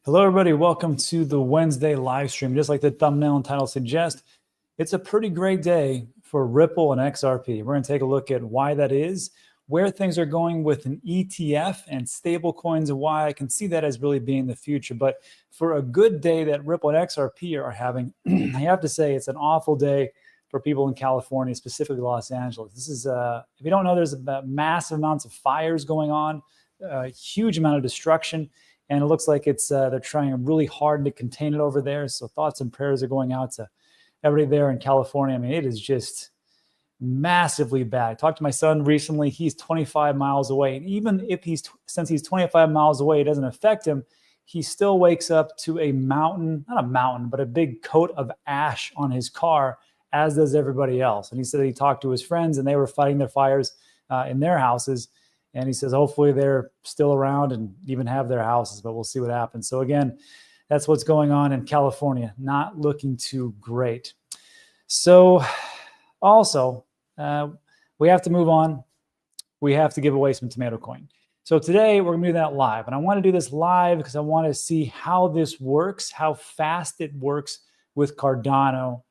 Hello, everybody. Welcome to the Wednesday live stream. Just like the thumbnail and title suggest, it's a pretty great day for Ripple and XRP. We're going to take a look at why that is, where things are going with an ETF and stablecoins, and why I can see that as really being the future. But for a good day that Ripple and XRP are having, I have to say it's an awful day for people in California, specifically Los Angeles. This is, if you don't know, there's massive amounts of fires going on, a huge amount of destruction. And it looks like it's they're trying really hard to contain it over there. So thoughts and prayers are going out to everybody there in California. I mean, it is just massively bad. I talked to my son recently. He's 25 miles away. And even if since he's 25 miles away, it doesn't affect him. He still wakes up to a mountain, not a mountain, but a big coat of ash on his car, as does everybody else. And he said he talked to his friends and they were fighting their fires in their houses. And he says, hopefully they're still around and even have their houses, but we'll see what happens. So again, that's what's going on in California. Not looking too great. So also, we have to move on. We have to give away some tomato coin. So today we're going to do that live. And I want to do this live because I want to see how this works, how fast it works with Cardano,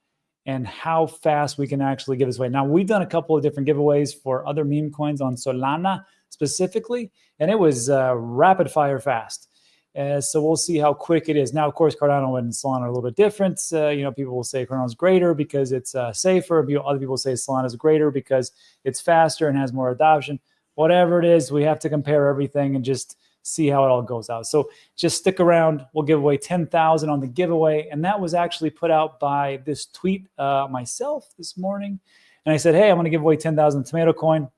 and how fast we can actually give this away. Now, we've done a couple of different giveaways for other meme coins on Solana specifically, and it was rapid fire fast. So we'll see how quick it is. Now, of course, Cardano and Solana are a little bit different. People will say Cardano is greater because it's safer. Other people say Solana is greater because it's faster and has more adoption. Whatever it is, we have to compare everything and just see how it all goes out. So just stick around. We'll give away 10,000 on the giveaway. And that was actually put out by this tweet myself this morning. And I said, hey, I'm going to give away 10,000 tomato coin.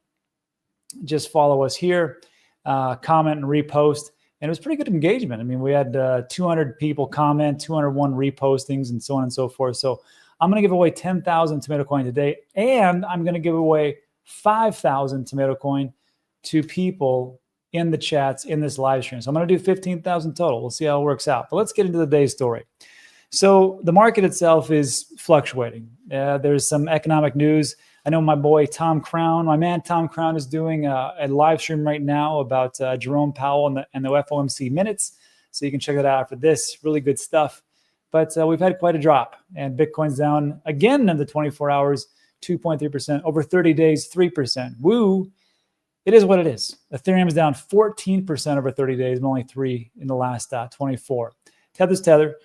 Just follow us here, comment and repost. And it was pretty good engagement. I mean, we had 200 people comment, 201 repostings, and so on and so forth. So I'm going to give away 10,000 tomato coin today. And I'm going to give away 5,000 tomato coin to people in the chats in this live stream. So I'm going to do 15,000 total. We'll see how it works out. But let's get into the day's story. So the market itself is fluctuating. There's some economic news. I know my boy Tom Crown, my man Tom Crown, is doing a live stream right now about Jerome Powell and the FOMC minutes. So you can check that out after this. Really good stuff. But we've had quite a drop. And Bitcoin's down again in the 24 hours, 2.3%. Over 30 days, 3%. Woo! It is what it is. Ethereum is down 14% over 30 days, and only 3 in the last 24. Tether's Tether.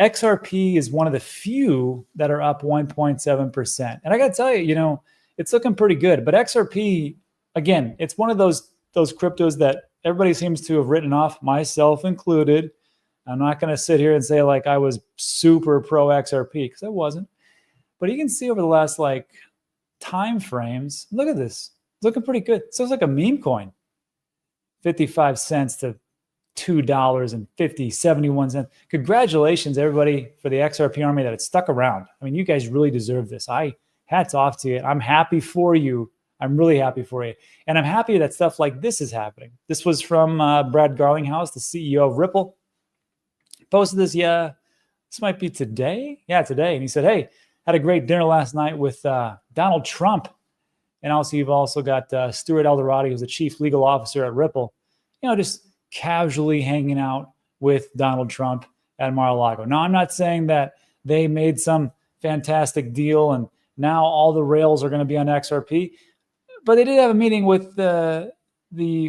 XRP is one of the few that are up 1.7%. And I got to tell you, it's looking pretty good. But XRP, again, it's one of those cryptos that everybody seems to have written off, myself included. I'm not going to sit here and say like I was super pro XRP because I wasn't. But you can see over the last time frames, look at this. It's looking pretty good. So it's like a meme coin. 55 cents to $2.50, 71 cents. Congratulations, everybody, for the XRP army that it stuck around. I mean, you guys really deserve this. Hats off to you. I'm happy for you. I'm really happy for you. And I'm happy that stuff like this is happening. This was from Brad Garlinghouse, the CEO of Ripple. Posted this, this might be today. Yeah, today. And he said, hey, had a great dinner last night with Donald Trump. And also, you've also got Stuart ALderoty, who's the chief legal officer at Ripple, just casually hanging out with Donald Trump at Mar-a-Lago. Now, I'm not saying that they made some fantastic deal and now all the rails are going to be on XRP, but they did have a meeting with the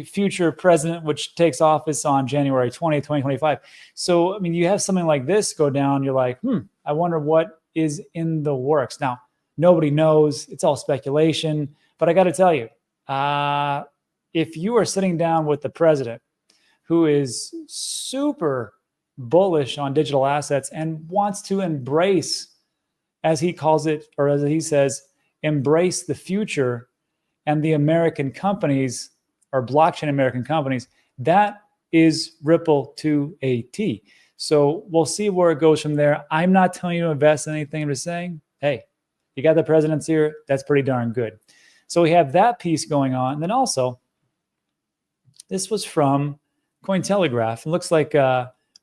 future president, which takes office on January 20th, 2025. So, I mean, you have something like this go down, you're like, I wonder what is in the works. Now, nobody knows. It's all speculation. But I got to tell you, if you are sitting down with the president who is super bullish on digital assets and wants to embrace, as he calls it, or as he says, embrace the future and the American companies or blockchain American companies, that is Ripple to a T. So we'll see where it goes from there. I'm not telling you to invest in anything. I'm just saying, hey, you got the president's here. That's pretty darn good. So we have that piece going on. And then also, this was from Cointelegraph. It looks like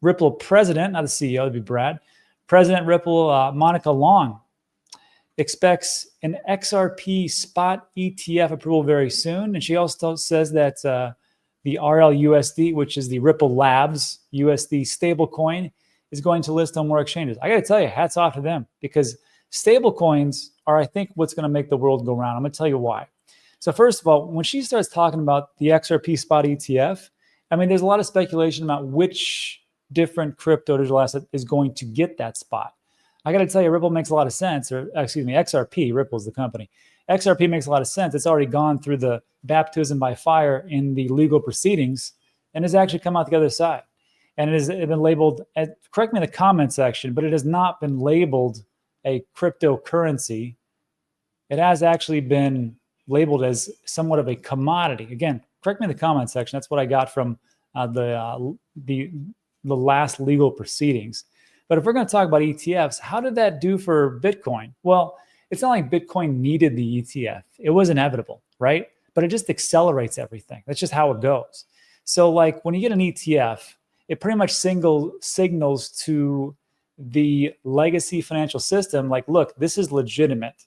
Ripple president, not the CEO, that'd be Brad. President Ripple, Monica Long, expects an XRP spot ETF approval very soon. And she also says that the RLUSD, which is the Ripple Labs USD stablecoin, is going to list on more exchanges. I got to tell you, hats off to them, because stablecoins are, I think, what's going to make the world go round. I'm going to tell you why. So first of all, when she starts talking about the XRP spot ETF, I mean, there's a lot of speculation about which different crypto digital asset is going to get that spot. I got to tell you, Ripple makes a lot of sense, or excuse me, XRP, Ripple's the company. XRP makes a lot of sense. It's already gone through the baptism by fire in the legal proceedings and has actually come out the other side. And it has been labeled, correct me in the comment section, but it has not been labeled a cryptocurrency. It has actually been labeled as somewhat of a commodity. Again, correct me in the comment section. That's what I got from the last legal proceedings. But if we're going to talk about ETFs, how did that do for Bitcoin? Well, it's not like Bitcoin needed the ETF. It was inevitable, right? But it just accelerates everything. That's just how it goes. So like when you get an ETF, it pretty much signals to the legacy financial system, like, look, this is legitimate.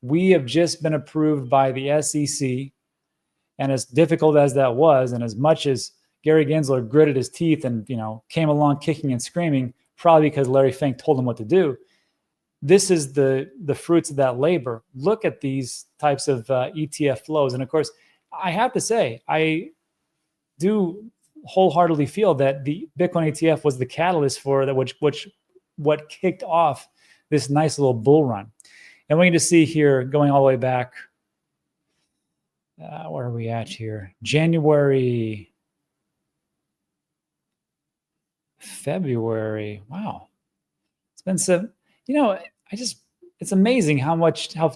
We have just been approved by the SEC. And as difficult as that was, and as much as Gary Gensler gritted his teeth and, came along kicking and screaming, probably because Larry Fink told him what to do, this is the fruits of that labor. Look at these types of ETF flows. And of course, I have to say, I do wholeheartedly feel that the Bitcoin ETF was the catalyst for that, what kicked off this nice little bull run. And we can just see here, going all the way back, where are we at here? January, February. Wow. It's been some, it's amazing how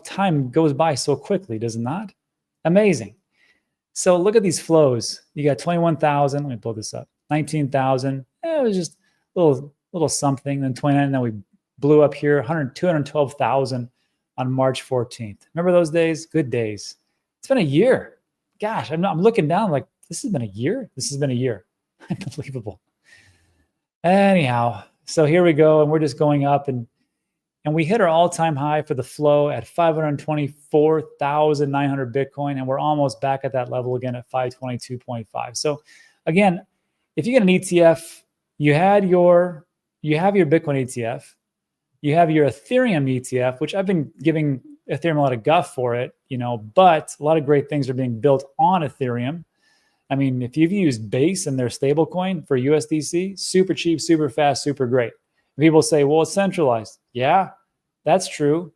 time goes by so quickly, does it not? Amazing. So look at these flows. You got 21,000. Let me pull this up. 19,000. It was just a little something. Then 29. Then we blew up here. 212,000 on March 14th. Remember those days? Good days. It's been a year. Gosh, I'm looking down like, this has been a year? This has been a year. Unbelievable. Anyhow, so here we go. And we're just going up. And we hit our all-time high for the flow at 524,900 Bitcoin. And we're almost back at that level again at 522.5. So again, if you get an ETF, you have your Bitcoin ETF, you have your Ethereum ETF, which I've been giving Ethereum a lot of guff for it, but a lot of great things are being built on Ethereum. I mean, if you've used Base and their stablecoin for USDC, super cheap, super fast, super great. People say, well, it's centralized. Yeah, that's true.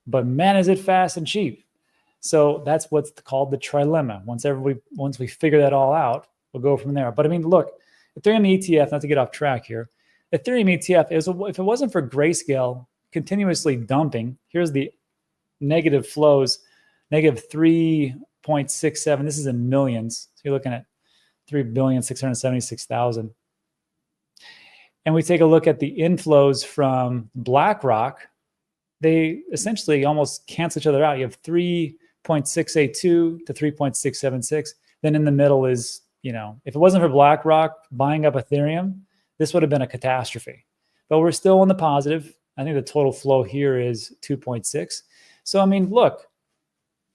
But man, is it fast and cheap. So that's what's called the trilemma. Once we figure that all out, we'll go from there. But I mean, look, Ethereum ETF, not to get off track here, Ethereum ETF, if it wasn't for Grayscale continuously dumping, here's the negative flows, negative 3.67. This is in millions. So you're looking at 3,676,000. And we take a look at the inflows from BlackRock. They essentially almost cancel each other out. You have 3.682 to 3.676. Then in the middle is, if it wasn't for BlackRock buying up Ethereum, this would have been a catastrophe. But we're still in the positive. I think the total flow here is 2.6. So, I mean, look,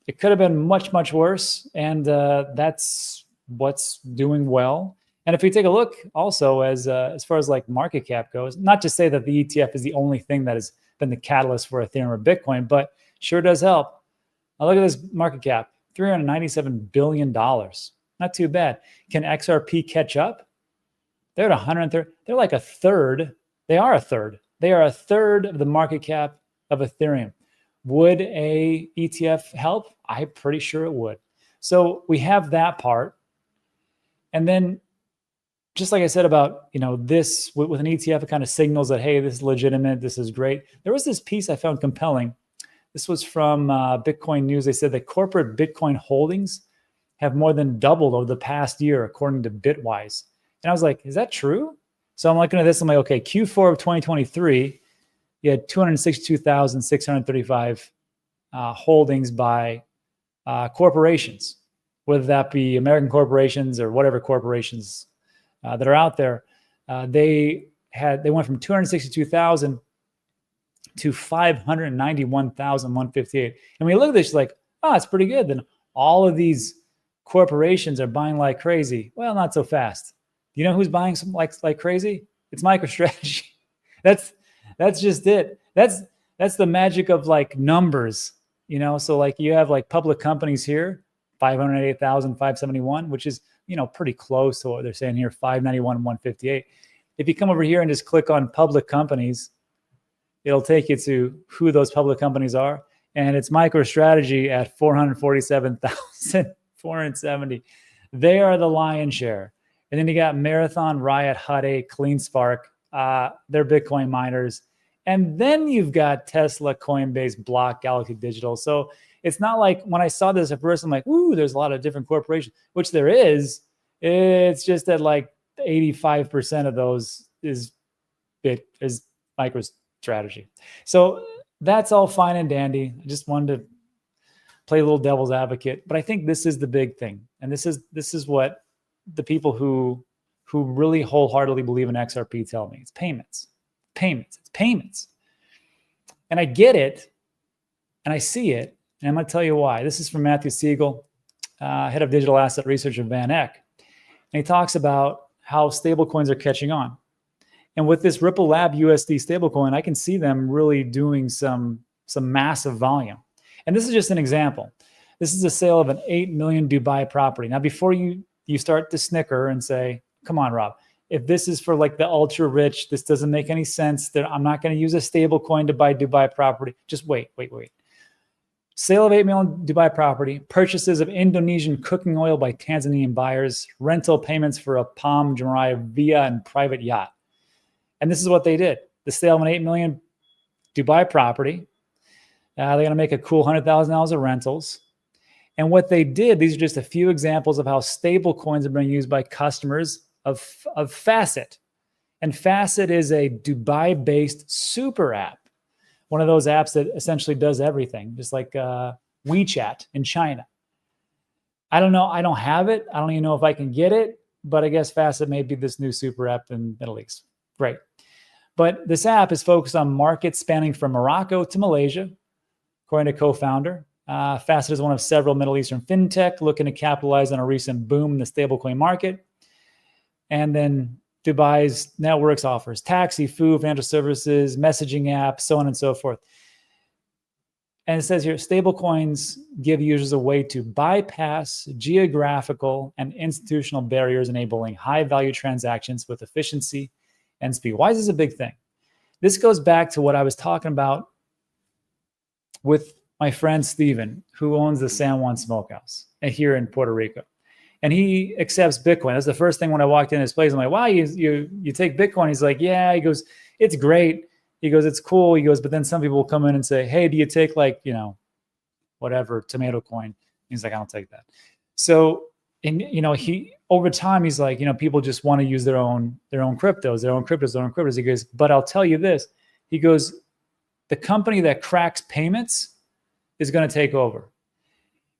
it could have been much, much worse. And that's what's doing well. And if we take a look also as far as like market cap goes, not to say that the ETF is the only thing that has been the catalyst for Ethereum or Bitcoin, but sure does help. Now look at this market cap, $397 billion. Not too bad. Can XRP catch up? They're at 130. They're like a third. They are a third. They are a third of the market cap of Ethereum. Would a ETF help? I'm pretty sure it would. So we have that part. And then just like I said about, this with an ETF, it kind of signals that, hey, this is legitimate. This is great. There was this piece I found compelling. This was from Bitcoin News. They said that corporate Bitcoin holdings have more than doubled over the past year, according to Bitwise. And I was like, is that true? So I'm looking at this. I'm like, okay, Q4 of 2023, you had 262,635 holdings by corporations, whether that be American corporations or whatever corporations that are out there. They went from 262,000 to 591,158. And when you look at this, you're like, oh, it's pretty good. Then all of these corporations are buying like crazy. Well, not so fast. You know who's buying some like crazy? It's MicroStrategy. That's just it. That's the magic of like numbers, you know? So like you have like public companies here, 508,571, which is, you know, pretty close to what they're saying here, 591 and 158. If you come over here and just click on public companies, it'll take you to who those public companies are. And it's MicroStrategy at 447,470. They are the lion's share. And then you got Marathon, Riot, Hut 8, CleanSpark. They're Bitcoin miners. And then you've got Tesla, Coinbase, Block, Galaxy Digital. So it's not like when I saw this at first, I'm like, ooh, there's a lot of different corporations, which there is. It's just that like 85% of those is MicroStrategy. So that's all fine and dandy. I just wanted to play a little devil's advocate, but I think this is the big thing. And this is what the people who really wholeheartedly believe in XRP tell me. It's payments. And I get it, and I see it, and I'm going to tell you why. This is from Matthew Siegel, head of digital asset research at Van Eck. And he talks about how stablecoins are catching on. And with this Ripple Lab USD stablecoin, I can see them really doing some massive volume. And this is just an example. This is a sale of an 8 million Dubai property. Now, before you start to snicker and say, come on, Rob, if this is for like the ultra rich, this doesn't make any sense. I'm not going to use a stable coin to buy Dubai property. Just wait. Sale of 8 million Dubai property, purchases of Indonesian cooking oil by Tanzanian buyers, rental payments for a Palm Jumeirah villa and private yacht. And this is what they did. The sale of an 8 million Dubai property. They're going to make a cool $100,000 of rentals. And what they did, these are just a few examples of how stable coins are being used by customers of Facet. And Facet is a Dubai-based super app. One of those apps that essentially does everything, just like WeChat in China. I don't know. I don't have it. I don't even know if I can get it, but I guess Facet may be this new super app in the Middle East. Great. But this app is focused on markets spanning from Morocco to Malaysia, according to co-founder. Facet is one of several Middle Eastern fintech looking to capitalize on a recent boom in the stablecoin market. And then Dubai's networks offers taxi, food, financial services, messaging apps, so on and so forth. And it says here, stablecoins give users a way to bypass geographical and institutional barriers, enabling high-value transactions with efficiency and speed. Why is this a big thing? This goes back to what I was talking about with my friend Steven, who owns the San Juan Smokehouse here in Puerto Rico. And he accepts Bitcoin. That's the first thing when I walked in his place. I'm like, wow, you take Bitcoin? He's like, yeah. He goes, it's great. He goes, it's cool. He goes, but then some people will come in and say, hey, do you take like, you know, whatever, tomato coin? He's like, I don't take that. So, and you know, he over time, he's like, you know, people just want to use their own cryptos. He goes, but I'll tell you this. He goes, the company that cracks payments is going to take over.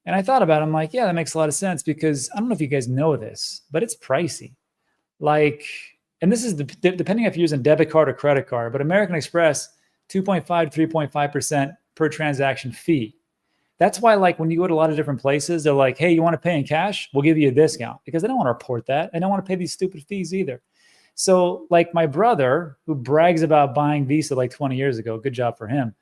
And I thought about it. I'm like, yeah, that makes a lot of sense because I don't know if you guys know this, but it's pricey. Like, and this is depending if you're using debit card or credit card, but American Express, 2.5 to 3.5% per transaction fee. That's why, like, when you go to a lot of different places, they're like, hey, you want to pay in cash? We'll give you a discount because they don't want to report that. They don't want to pay these stupid fees either. So like my brother who brags about buying Visa like 20 years ago, good job for him.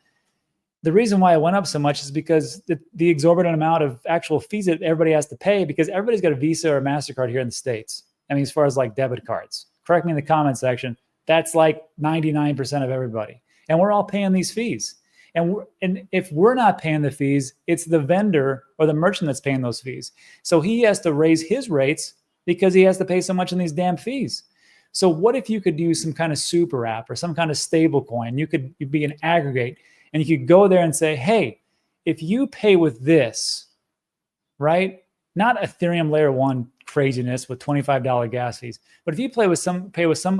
The reason why it went up so much is because the exorbitant amount of actual fees that everybody has to pay because everybody's got a Visa or a MasterCard here in the States. I mean, as far as like debit cards, correct me in the comment section. That's like 99% of everybody. And we're all paying these fees. And if we're not paying the fees, it's the vendor or the merchant that's paying those fees. So he has to raise his rates because he has to pay so much in these damn fees. So what if you could use some kind of super app or some kind of stable coin? You'd be an aggregate. And you could go there and say, hey, if you pay with this, right? Not Ethereum layer 1 craziness with $25 gas fees, but if you pay with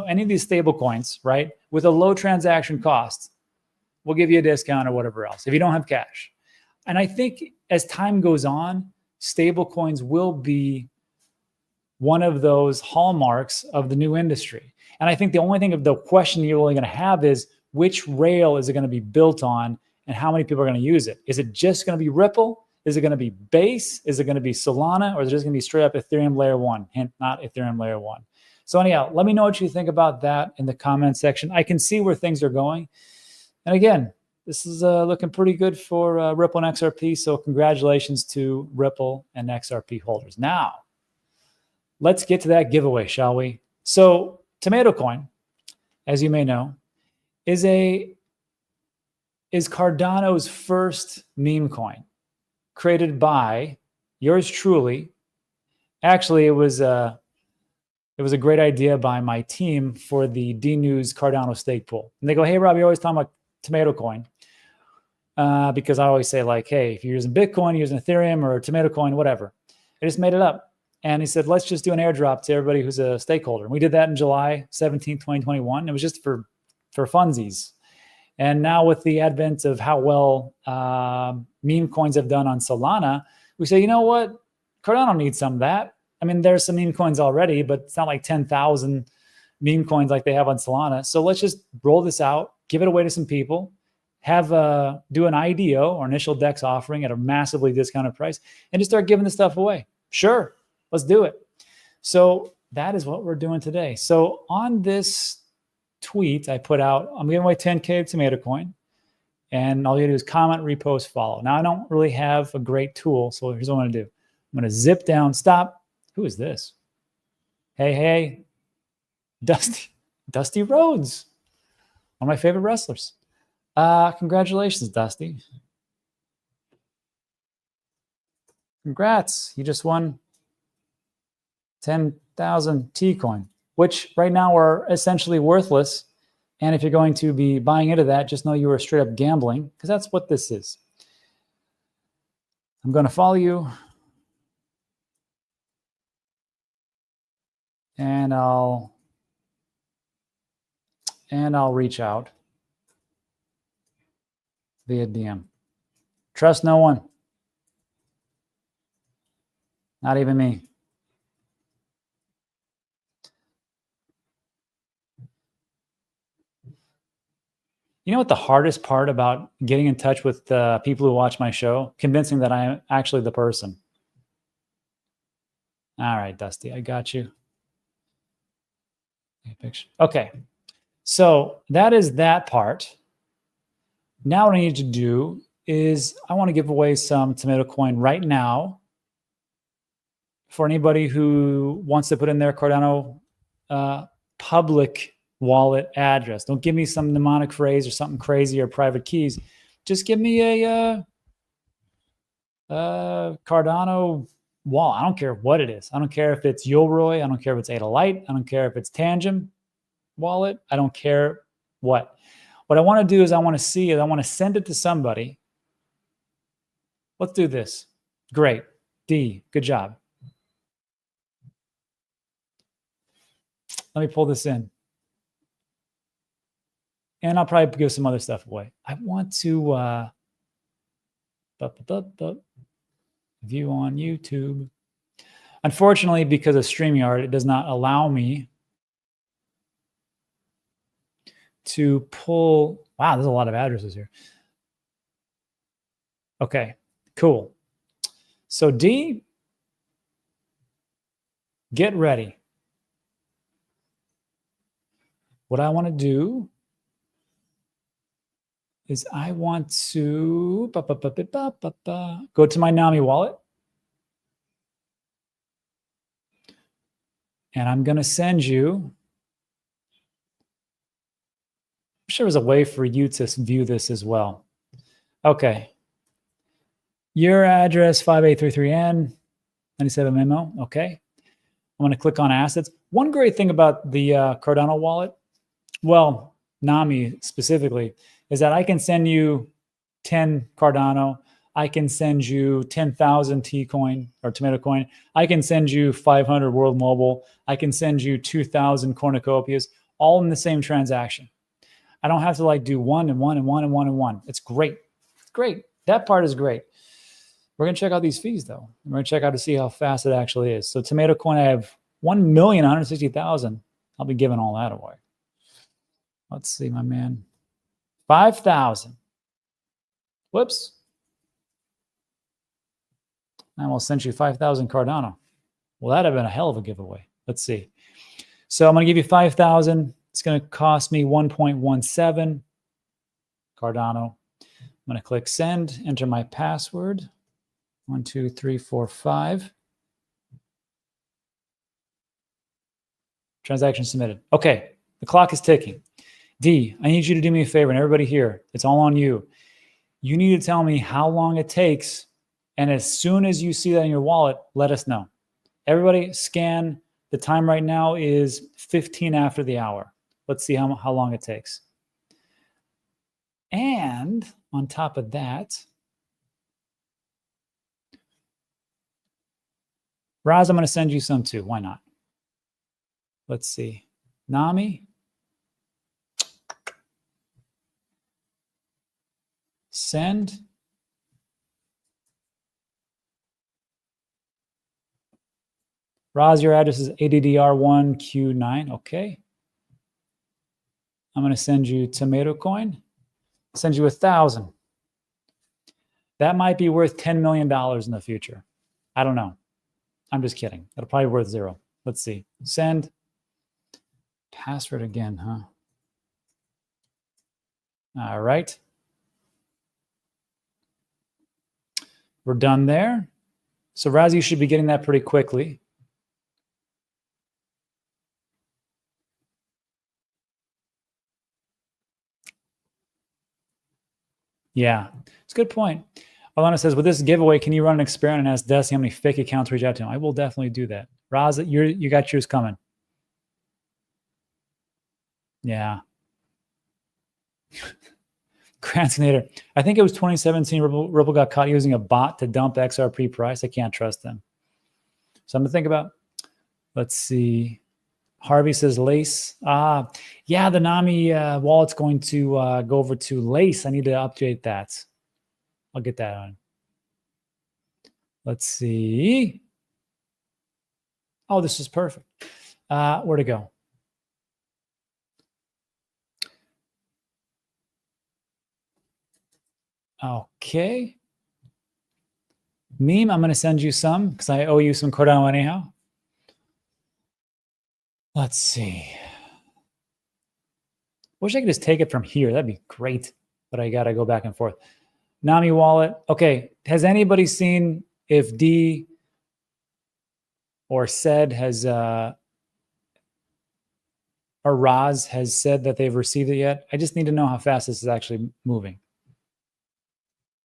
any of these stable coins, right? With a low transaction cost, we'll give you a discount or whatever else if you don't have cash. And I think as time goes on, stable coins will be one of those hallmarks of the new industry. And I think the only thing of the question you're really going to have is, which rail is it going to be built on and how many people are going to use it? Is it just going to be Ripple? Is it going to be Base? Is it going to be Solana? Or is it just going to be straight up Ethereum layer 1? Hint, not Ethereum layer 1. So anyhow, let me know what you think about that in the comment section. I can see where things are going. And again, this is looking pretty good for Ripple and XRP. So congratulations to Ripple and XRP holders. Now, let's get to that giveaway, shall we? So Tomato Coin, as you may know, is Cardano's first meme coin, created by yours truly. Actually, it was a great idea by my team for the DNEWS Cardano stake pool. And they go, hey, Rob, you're always talking about Tomato Coin. Because I always say, like, hey, if you're using Bitcoin, you're using Ethereum or Tomato Coin, whatever. I just made it up. And he said, let's just do an airdrop to everybody who's a stakeholder. And we did that in July 17, 2021. It was just for funsies. And now with the advent of how well meme coins have done on Solana, we say, you know what? Cardano needs some of that. I mean, there's some meme coins already, but it's not like 10,000 meme coins like they have on Solana. So let's just roll this out, give it away to some people, do an IDO or initial DEX offering at a massively discounted price, and just start giving the stuff away. Sure, let's do it. So that is what we're doing today. So on this tweet I put out, I'm giving away 10K Tomato Coin, and all you do is comment, repost, follow. Now I don't really have a great tool, so here's what I'm gonna do. I'm gonna zip down, stop. Who is this? Hey, Dusty Rhodes, one of my favorite wrestlers. Congratulations, Dusty. Congrats, you just won 10,000 T-Coin, which right now are essentially worthless. And if you're going to be buying into that, just know you were straight up gambling, because that's what this is. I'm going to follow you. And I'll reach out via DM. Trust no one. Not even me. You know what the hardest part about getting in touch with the people who watch my show? Convincing that I am actually the person. All right, Dusty, I got you. Okay, so that is that part. Now what I need to do is I want to give away some Tomato Coin right now for anybody who wants to put in their Cardano public wallet address. Don't give me some mnemonic phrase or something crazy or private keys. Just give me a Cardano wallet. I don't care what it is. I don't care if it's Yoroi. I don't care if it's Ada Light. I don't care if it's Tangem wallet. I don't care what. What I want to do is I want to send it to somebody. Let's do this. Great. D, good job. Let me pull this in. And I'll probably give some other stuff away. I want to view on YouTube. Unfortunately, because of StreamYard, it does not allow me to pull. Wow, there's a lot of addresses here. Okay, cool. So D, get ready. What I want to do is I want to go to my NAMI wallet. And I'm going to send you, I'm sure there's a way for you to view this as well. Okay. Your address, 5833N, 97 memo. Okay. I'm going to click on assets. One great thing about the Cardano wallet, well, NAMI specifically, is that I can send you 10 Cardano. I can send you 10,000 T-Coin or Tomato Coin. I can send you 500 World Mobile. I can send you 2,000 cornucopias, all in the same transaction. I don't have to like do one and one and one and one and one. It's great. It's great. That part is great. We're going to check out these fees, though. We're going to check out to see how fast it actually is. So Tomato Coin, I have 1,160,000. I'll be giving all that away. Let's see, my man. 5,000. Whoops. I almost sent you 5,000 Cardano. Well, that'd have been a hell of a giveaway. Let's see. So I'm going to give you 5,000. It's going to cost me 1.17 Cardano. I'm going to click send, enter my password. 1, 2, 3, 4, 5. Transaction submitted. Okay, the clock is ticking. D, I need you to do me a favor, and everybody here, it's all on you. You need to tell me how long it takes, and as soon as you see that in your wallet, let us know. Everybody scan. The time right now is 15 after the hour. Let's see how long it takes. And on top of that, Raz, I'm going to send you some too. Why not? Let's see. Nami. Send. Raz, your address is ADDR1Q9. Okay. I'm going to send you Tomato Coin. Send you 1,000. That might be worth $10 million in the future. I don't know. I'm just kidding. It'll probably be worth 0. Let's see. Send. Password again, huh? All right. We're done there. So Raz, you should be getting that pretty quickly. Yeah, it's a good point. Alana says, with this giveaway, can you run an experiment and ask Desi how many fake accounts reach out to him? I will definitely do that. Raz, you got yours coming. Yeah. Cransinator. I think it was 2017. Ripple got caught using a bot to dump the XRP price. I can't trust them. Something to think about. Let's see. Harvey says Lace. Yeah, the Nami wallet's going to go over to Lace. I need to update that. I'll get that on. Let's see. Oh, this is perfect. Where to go? Okay. Meme, I'm going to send you some because I owe you some Cardano anyhow. Let's see. Wish I could just take it from here. That'd be great. But I got to go back and forth. Nami wallet. Okay. Has anybody seen if D or said has, or Raz has said that they've received it yet? I just need to know how fast this is actually moving.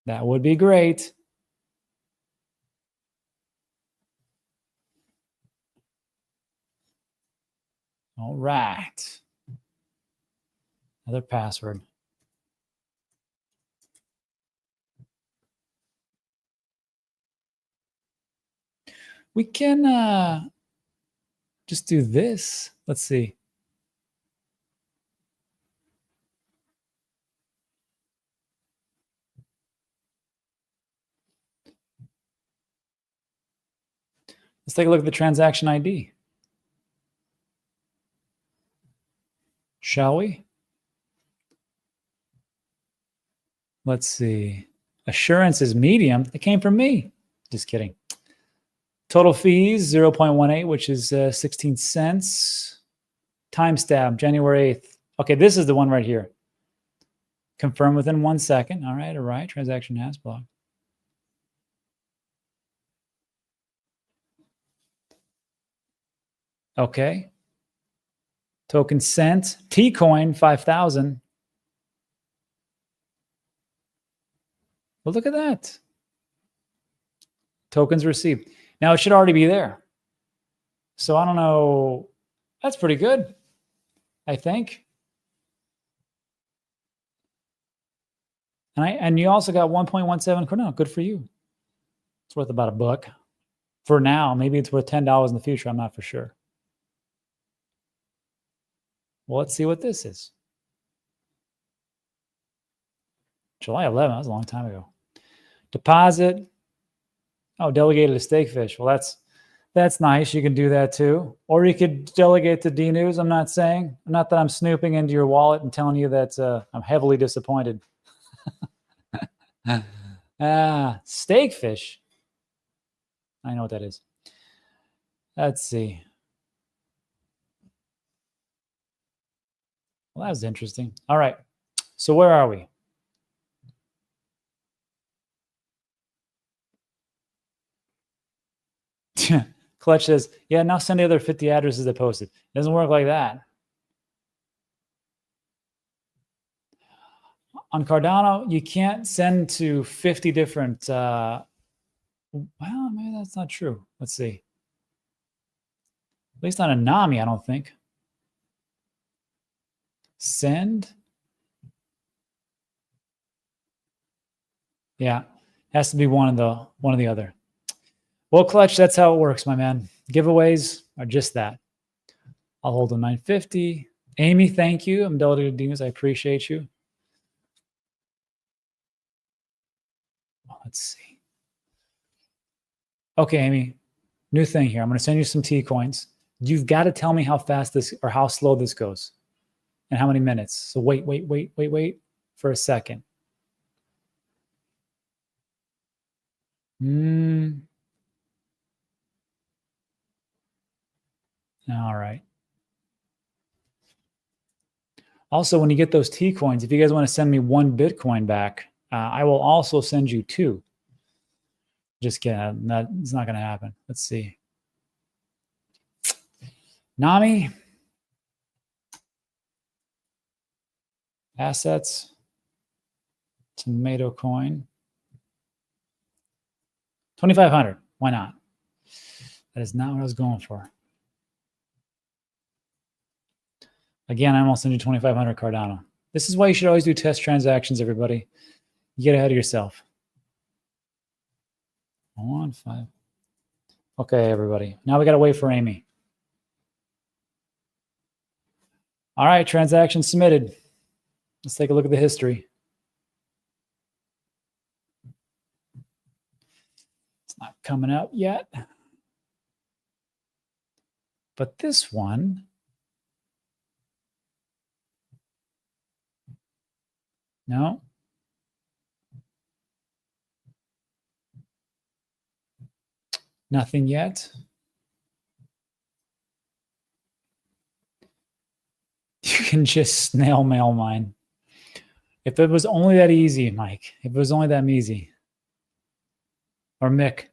That would be great. All right. Another password. We can just do this. Let's see. Let's take a look at the transaction ID. Shall we? Let's see. Assurance is medium. It came from me. Just kidding. Total fees, 0.18, which is 16 cents. Timestamp, January 8th. Okay, this is the one right here. Confirm within 1 second. All right. Transaction has blocked. Okay. Token sent. TCOIN 5,000. Well, look at that. Tokens received. Now it should already be there. So I don't know. That's pretty good, I think. And you also got 1.17 Cardano. Good for you. It's worth about $1 for now. Maybe it's worth $10 in the future. I'm not for sure. Well, let's see what this is. July 11th. That was a long time ago. Deposit. Oh, delegated to Stakefish. Well, that's nice. You can do that too. Or you could delegate to DNEWS. I'm not saying. Not that I'm snooping into your wallet and telling you that I'm heavily disappointed. Stakefish. I know what that is. Let's see. Well, that was interesting. All right. So where are we? Clutch says, yeah, now send the other 50 addresses that posted. It doesn't work like that. On Cardano, you can't send to 50 different, well, maybe that's not true. Let's see. At least on a NAMI, I don't think. Send. Yeah, has to be one or the other. Well, Clutch, that's how it works, my man. Giveaways are just that. I'll hold a 950. Amy, thank you. I'm ALderoty DNEWS. I appreciate you. Let's see. Okay, Amy, new thing here. I'm going to send you some T-coins. You've got to tell me how fast this or how slow this goes and how many minutes. So wait for a second. All right. Also, when you get those T-coins, if you guys want to send me 1 Bitcoin back, I will also send you 2. Just kidding. It's not going to happen. Let's see. NAMI. Assets. Tomato coin. 2,500. Why not? That is not what I was going for. Again, I'm also send you 2,500 Cardano. This is why you should always do test transactions, everybody. You get ahead of yourself. 1, 5. Okay, everybody. Now we got to wait for Amy. All right, transaction submitted. Let's take a look at the history. It's not coming out yet. But this one, no. Nothing yet. You can just snail mail mine. If it was only that easy, Mike. If it was only that easy. Or Mick.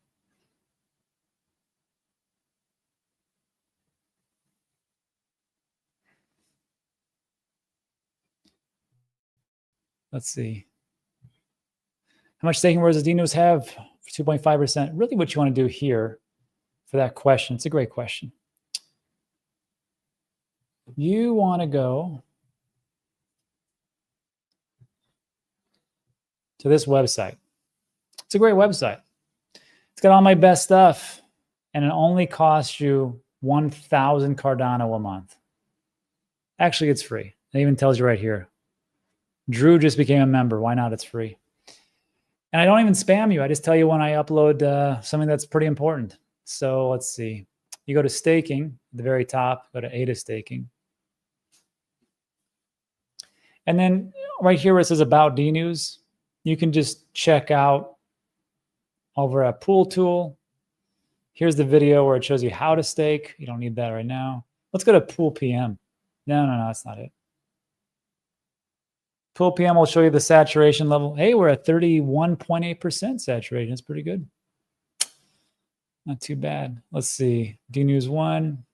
Let's see. How much staking does DNEWS have? 2.5%. Really what you want to do here for that question. It's a great question. You want to go to this website. It's a great website. It's got all my best stuff, and it only costs you 1,000 Cardano a month. Actually, it's free. It even tells you right here. Drew just became a member. Why not? It's free. And I don't even spam you. I just tell you when I upload something that's pretty important. So let's see. You go to staking at the very top, go to ADA staking. And then right here where it says about DNEWS, you can just check out over at Pool Tool. Here's the video where it shows you how to stake. You don't need that right now. Let's go to Pool PM. No, that's not it. Pool PM will show you the saturation level. Hey, we're at 31.8% saturation. That's pretty good. Not too bad. Let's see. DNEWS 1.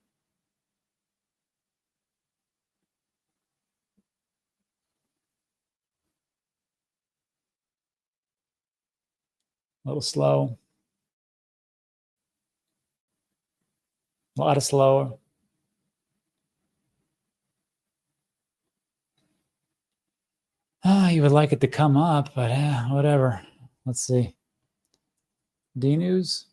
A little slow. A lot of slower. You would like it to come up, but whatever. Let's see. DNEWS.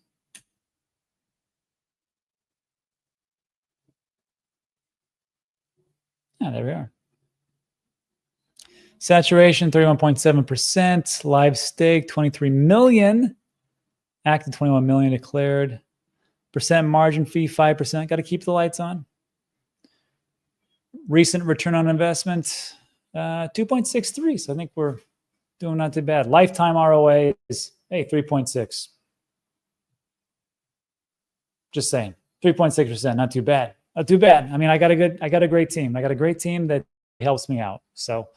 Yeah, there we are. Saturation, 31.7%. Live stake, 23 million. Active, 21 million declared. Percent margin fee, 5%. Got to keep the lights on. Recent return on investment, 2.63. So I think we're doing not too bad. Lifetime ROA is, hey, 3.6. Just saying. 3.6%, not too bad. Not too bad. I mean, I got a great team. I got a great team that helps me out. So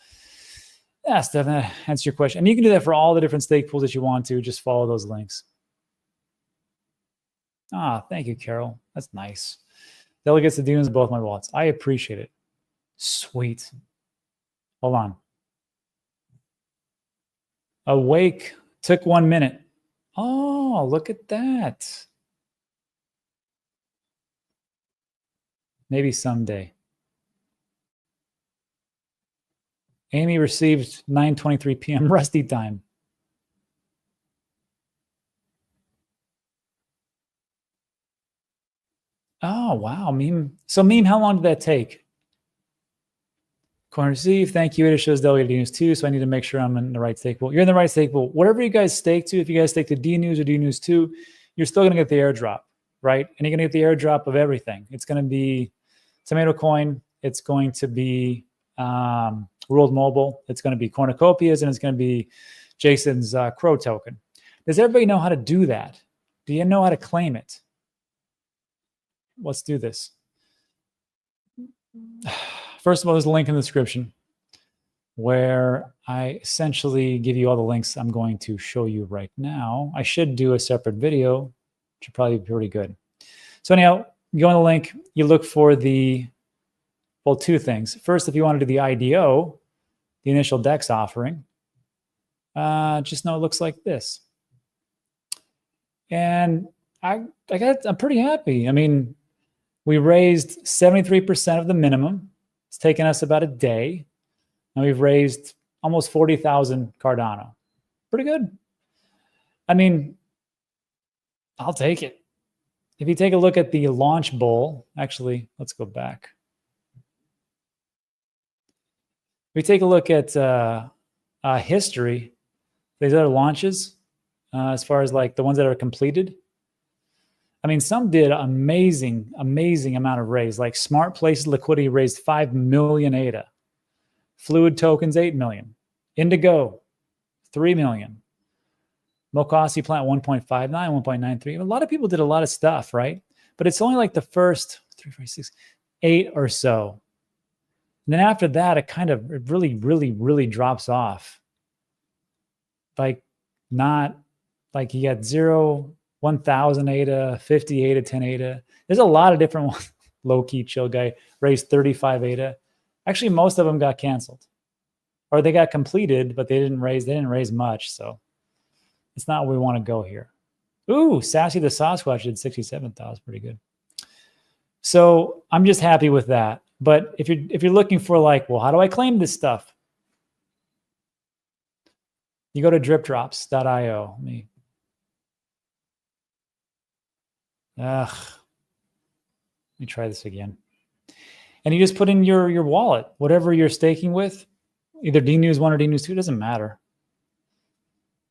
yeah, Steph, that answers your question. And you can do that for all the different stake pools that you want to. Just follow those links. Ah, thank you, Carol. That's nice. Delegates to DNEWS both my wallets. I appreciate it. Sweet. Hold on. Awake took 1 minute. Oh, look at that. Maybe someday. Amy received 9:23 p.m. Rusty time. Oh, wow. Meme. So Meme, how long did that take? Coin receive. Thank you. It shows delegate DNEWS too. So I need to make sure I'm in the right stake pool. You're in the right stake pool. Whatever you guys stake to, if you guys stake to DNEWS or DNEWS 2, you're still going to get the airdrop, right? And you're going to get the airdrop of everything. It's going to be Tomato Coin. It's going to be World Mobile. It's going to be Cornucopias, and it's going to be Jason's Crow token. Does everybody know how to do that? Do you know how to claim it? Let's do this. First of all, there's a link in the description where I essentially give you all the links I'm going to show you right now. I should do a separate video, which would probably be pretty good. So anyhow, you go on the link, you look for the, well, two things. First, if you want to do the IDO, the initial DEX offering, just know it looks like this. And I'm pretty happy. I mean, we raised 73% of the minimum. It's taken us about a day. And we've raised almost 40,000 Cardano. Pretty good. I mean, I'll take it. If you take a look at the launch bowl, actually, let's go back. If we take a look at history, these other launches, as far as like the ones that are completed, I mean, some did amazing amount of raise. Like Smart Places Liquidity raised 5 million ADA. Fluid Tokens, 8 million. Indigo, 3 million. Mokasi Plant, 1.59, 1.93. A lot of people did a lot of stuff, right? But it's only like the first 3, 4, 6, 8 or so. And then after that, it really drops off. Like not like you got 0, 1,000 ADA, 50 ADA, 10 ADA. There's a lot of different ones. Low-key chill guy raised 35 ADA. Actually, most of them got canceled. Or they got completed, but they didn't raise much. So it's not where we want to go here. Ooh, Sassy the Sasquatch did 67,000. Pretty good. So I'm just happy with that. But if you're looking for like, well, how do I claim this stuff? You go to dripdrops.io. Let me try this again. And you just put in your wallet, whatever you're staking with, either DNEWS 1 or DNEWS 2, doesn't matter.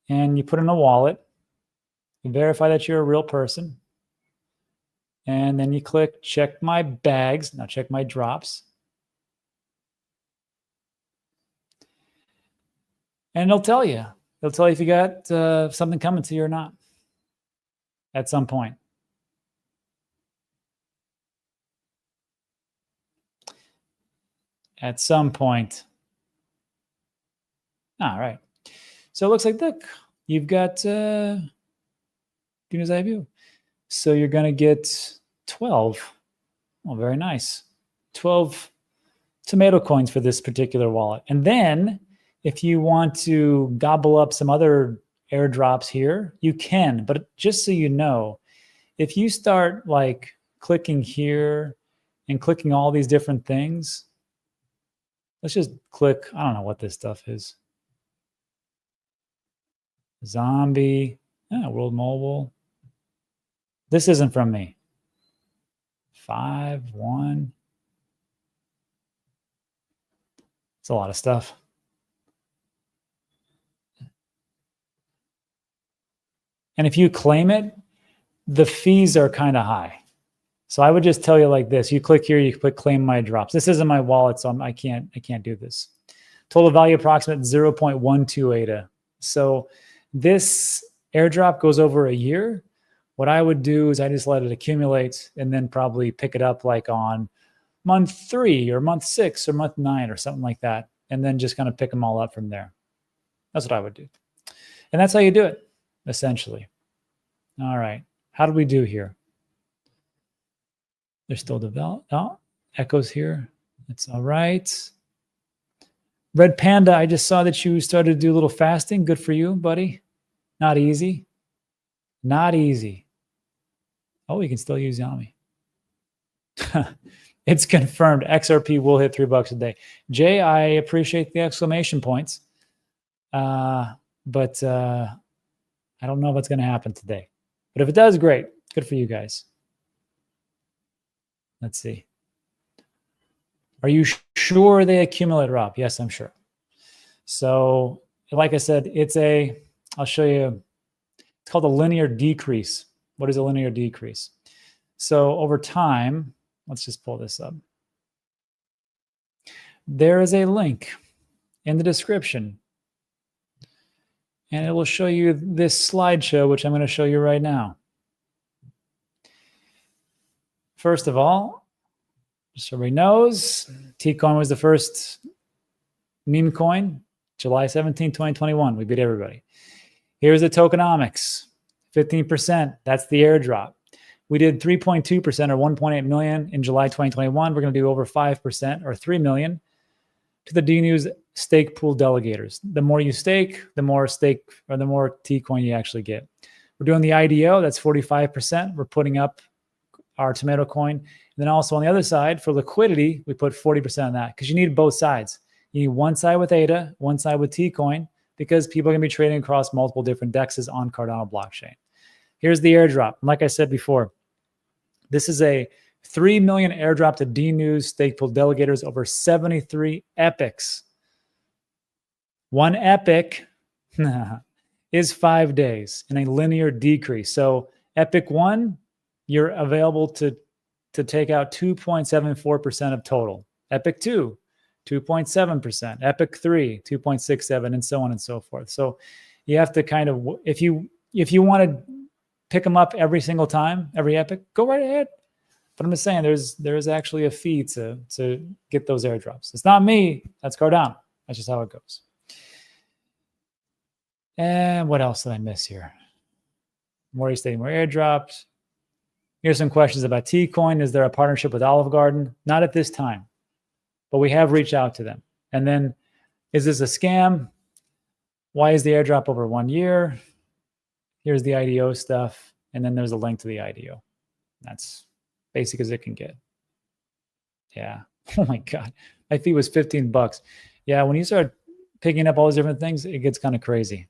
And you put in a wallet, you verify that you're a real person. And then you click check my bags, now check my drops. And it'll tell you if you got something coming to you or not at some point. At some point. All right. So it looks like, look, you've got DNEWS IView. So you're going to get 12. Oh, very nice. 12 tomato coins for this particular wallet. And then if you want to gobble up some other airdrops here, you can. But just so you know, if you start like clicking here and clicking all these different things, let's just click, I don't know what this stuff is. Zombie, World Mobile. This isn't from me. 5, 1. It's a lot of stuff. And if you claim it, the fees are kind of high. So I would just tell you like this. You click here, you click claim my drops. This isn't my wallet, so I can't do this. Total value approximate 0.12 ADA. So this airdrop goes over a year. What I would do is I just let it accumulate and then probably pick it up like on month 3 or month 6 or month 9 or something like that. And then just kind of pick them all up from there. That's what I would do. And that's how you do it, essentially. All right. How did we do here? They're still developed. Oh, echoes here. That's all right. Red Panda, I just saw that you started to do a little fasting. Good for you, buddy. Not easy. Not easy. Oh, you can still use Yami. It's confirmed. XRP will hit $3 a day. Jay, I appreciate the exclamation points. But I don't know what's going to happen today. But if it does, great. Good for you guys. Let's see. Are you sure they accumulate, Rob? Yes, I'm sure. So, like I said, I'll show you. It's called a linear decrease. What is a linear decrease? So over time, let's just pull this up. There is a link in the description. And it will show you this slideshow, which I'm going to show you right now. First of all, just so everybody knows, TCOIN was the first meme coin, July 17, 2021. We beat everybody. Here's the tokenomics, 15%. That's the airdrop. We did 3.2% or 1.8 million in July 2021. We're going to do over 5% or 3 million to the DNEWS stake pool delegators. The more you stake, the more TCOIN you actually get. We're doing the IDO, that's 45%. We're putting up our tomato coin. And then also on the other side, for liquidity, we put 40% on that because you need both sides. You need one side with ADA, one side with TCOIN, because people are going to be trading across multiple different dexes on Cardano blockchain. Here's the airdrop. Like I said before, this is a 3 million airdrop to DNEWS stake pool delegators over 73 epochs. One epoch is 5 days in a linear decrease. So epoch 1, you're available to take out 2.74% of total. Epoch 2, 2.7%. Epoch 3, 2.67%, and so on and so forth. So you have to kind of, if you want to pick them up every single time, every epoch, go right ahead. But I'm just saying there's actually a fee to get those airdrops. It's not me, that's Cardano. That's just how it goes. And what else did I miss here? More stating more airdrops. Here's some questions about TCOIN. Is there a partnership with Olive Garden? Not at this time, but we have reached out to them. And then, is this a scam? Why is the airdrop over 1 year? Here's the IDO stuff. And then there's a link to the IDO. That's basic as it can get. Yeah. Oh my God. My fee was $15. Yeah. When you start picking up all these different things, it gets kind of crazy.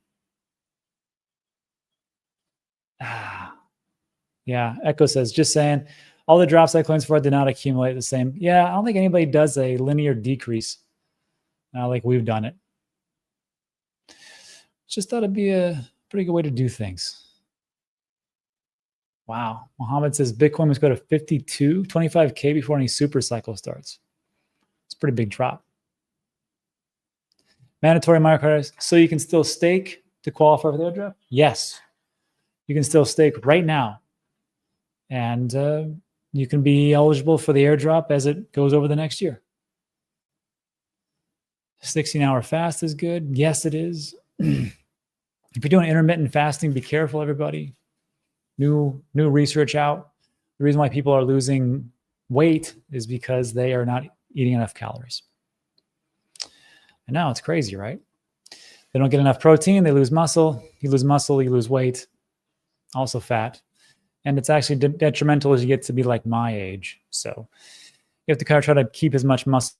Yeah. Echo says, just saying, all the drops I claimed for did not accumulate the same. Yeah. I don't think anybody does a linear decrease like we've done it. Just thought it'd be a pretty good way to do things. Wow. Mohammed says Bitcoin must go to 25K before any super cycle starts. It's a pretty big drop. Mandatory microcredits. So you can still stake to qualify for the airdrop? Yes. You can still stake right now. And you can be eligible for the airdrop as it goes over the next year. 16-hour fast is good. Yes, it is. If you're doing intermittent fasting, be careful, everybody. New research out. The reason why people are losing weight is because they are not eating enough calories. And now it's crazy, right? They don't get enough protein, they lose muscle. You lose muscle, you lose weight, also fat. And it's actually detrimental as you get to be like my age. So you have to kind of try to keep as much muscle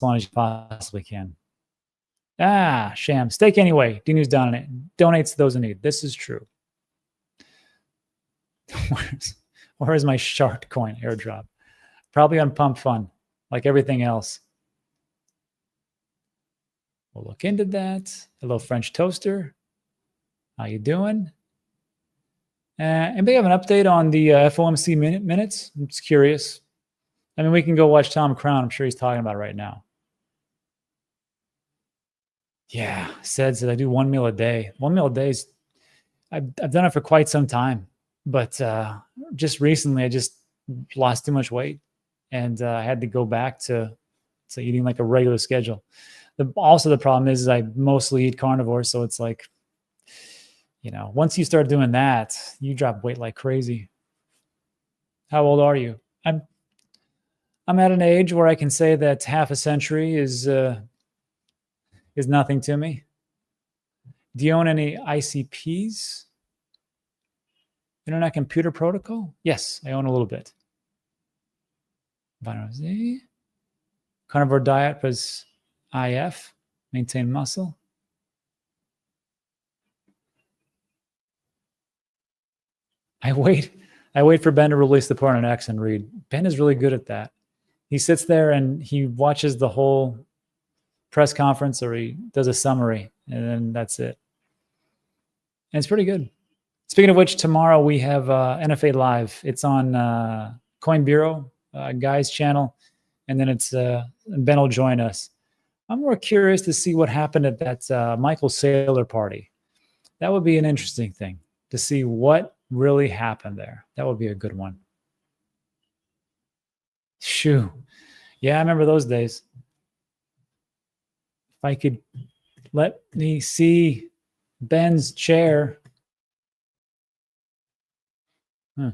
on as you possibly can. Sham. Stake anyway. DNEWS donates to those in need. This is true. Where's my shark coin airdrop? Probably on Pump Fun, like everything else. We'll look into that. Hello, French Toaster. How you doing? Anybody have an update on the FOMC minutes? I'm just curious. I mean, we can go watch Tom Crown. I'm sure he's talking about it right now. Yeah, said I do 1 meal a day. 1 meal a day is, I've done it for quite some time. But just recently, I just lost too much weight, and I had to go back to eating like a regular schedule. Also, the problem is I mostly eat carnivore, so it's like, once you start doing that, you drop weight like crazy. How old are you? I'm at an age where I can say that half a century is nothing to me. Do you own any ICPs? Internet Computer Protocol? Yes, I own a little bit. Carnivore diet was IF, maintain muscle. I wait for Ben to release the part on X and read. Ben is really good at that. He sits there and he watches the whole press conference, or he does a summary, and then that's it. And it's pretty good. Speaking of which, tomorrow we have NFA Live. It's on Coin Bureau, Guy's channel, and then it's Ben will join us. I'm more curious to see what happened at that Michael Saylor party. That would be an interesting thing to see what really happened there. That would be a good one. Shoo. Yeah, I remember those days. If I could let me see Ben's chair. A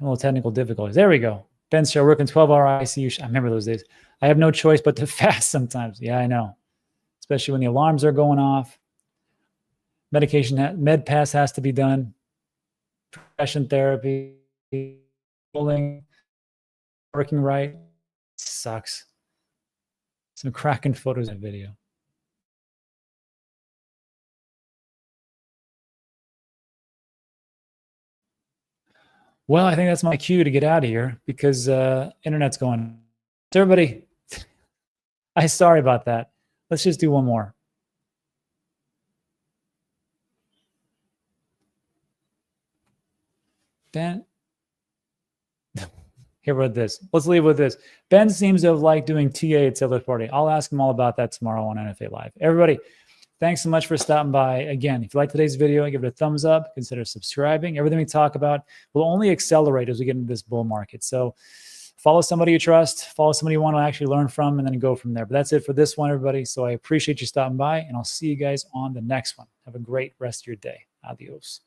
little technical difficulties. There we go. Ben's chair working 12-hour ICU. I remember those days. I have no choice but to fast sometimes. Yeah, I know. Especially when the alarms are going off. Med pass has to be done. Depression therapy, working right. Sucks. Some cracking photos and video. Well, I think that's my cue to get out of here because internet's going. So everybody, I'm sorry about that. Let's just do one more. Ben, here with this. Let's leave with this. Ben seems to have liked doing TA at Saylor's party. I'll ask him all about that tomorrow on NFA Live. Everybody, thanks so much for stopping by. Again, if you like today's video, give it a thumbs up. Consider subscribing. Everything we talk about will only accelerate as we get into this bull market. So follow somebody you trust, follow somebody you want to actually learn from, and then go from there. But that's it for this one, everybody. So I appreciate you stopping by, and I'll see you guys on the next one. Have a great rest of your day. Adios.